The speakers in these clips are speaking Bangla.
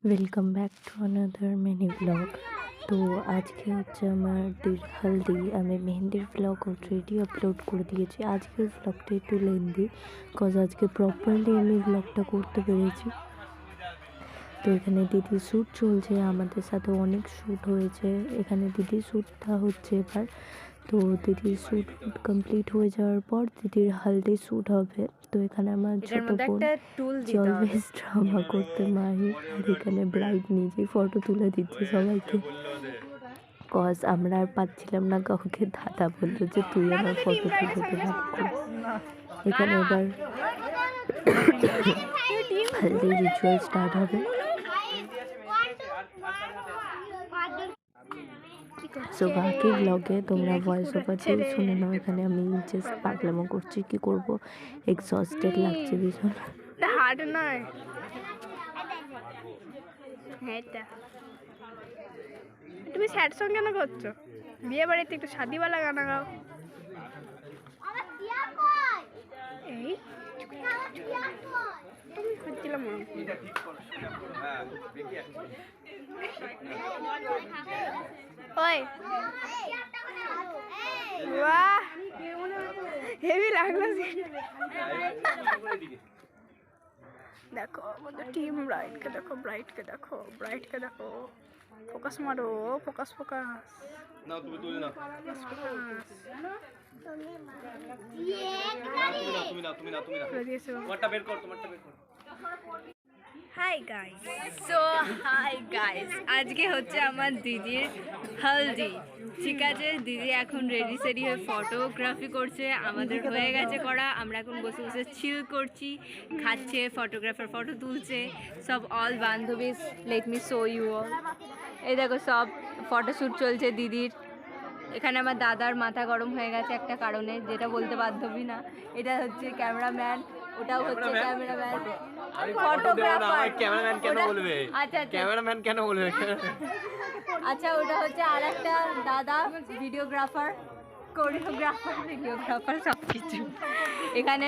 Welcome back to another mini blog. তো আজকে হচ্ছে আমার হলদি, আমি মেহেন্দির ব্লগ অলরেডি আপলোড করে দিয়েছি। আজকের ব্লগটা একটু লেন্দি, বিকজ আজকে প্রপারলি আমি ব্লগটা করতে পেরেছি। তো এখানে দিদির শ্যুট চলছে, আমাদের সাথে অনেক শ্যুট হয়েছে। এখানে দিদির শ্যুটটা হচ্ছে এবার। তো দিদির শ্যুট কমপ্লিট হয়ে যাওয়ার পর দিদির হালদি শ্যুট হবে। তো এখানে আমার ছোট বোন অলওয়েজ ড্রামা করতে মাহির, আর এখানে ব্রাইড নিজেই ফটো তুলে দিচ্ছে সবাইকে, কজ আমরা আর পাচ্ছিলাম না কাউকে। দাদা বললো যে তুই আমার ফটো তুলে দে ভালো করে। এখানে এবার হালদি রিচুয়াল স্টার্ট হবে। সো বাকি ব্লগে তোমরা ভয়েস ওভার দিয়ে শুনে নাও। এখানে আমি জাস্ট পাগলামো করছি, কি করব, এক্সস্টেড লাগছে ভীষণ। হার্ড নয়, তুমি স্যাড সং কেন করছো? বিয়ে বাড়িতে একটু শাদিওয়ালা গান গাও। এই তুমি খুঁজছিলাম ওই বাহ, হেভি লাগলো। দেখো আমাদের টিম ব্রাইটকে দেখো, ব্রাইটকে দেখো, ব্রাইটকে দেখো। ফোকাস মারো, ফোকাস ফোকাস। না তুমি তুলে না, তুমি না তোমারটা বের কর, তোমারটা বের কর। Hi guys, so hi guys, আজকে হচ্ছে আমার দিদির হলদি। ঠিক আছে, দিদি এখন রেডি সেডি হয়ে ফটোগ্রাফি করছে, আমাদের হয়ে গেছে করা। আমরা এখন বসে বসে চিল করছি, খাচ্ছে, ফটোগ্রাফার ফটো তুলছে, সব অল বান্ধবীজ। Let me show you all. এই দেখো সব ফটোশ্যুট চলছে দিদির। এখানে আমার দাদার মাথা গরম হয়ে গেছে একটা কারণে, যেটা বলতে বাধ্যবি না। এটা হচ্ছে ক্যামেরাম্যান, ওটাও হচ্ছে ক্যামেরাম্যান, ফটোগ্রাফার। ক্যামেরাম্যান কেন বলবে? আচ্ছা ক্যামেরাম্যান কেন বলবে? আচ্ছা, ওটা হচ্ছে আর একটা দাদা, ভিডিওগ্রাফার, কোরিওগ্রাফার, ভিডিওগ্রাফার, সব কিছু। এখানে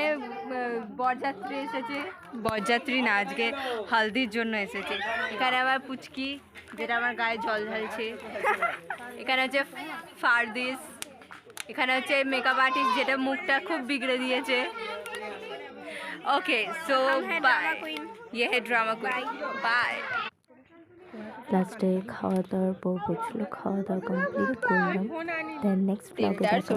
বরযাত্রী এসেছে, বরযাত্রী না, আজকে হলদির জন্য এসেছে। এখানে আমার পুচকি, যেটা আমার গায়ে জল ঢালছে। এখানে হচ্ছে ফারদিস। এখানে হচ্ছে মেকআপ আর্টিস্ট, যেটা মুখটা খুব বিগড়ে দিয়েছে। ওকে, সো বাই। ये है ड्रामा क्वीन, बाय। লাস্টে খাওয়া দাওয়ার পর বলছিল, খাওয়া দাওয়া কমপ্লিট করলাম। দেন নেক্সট ব্লগে দেখা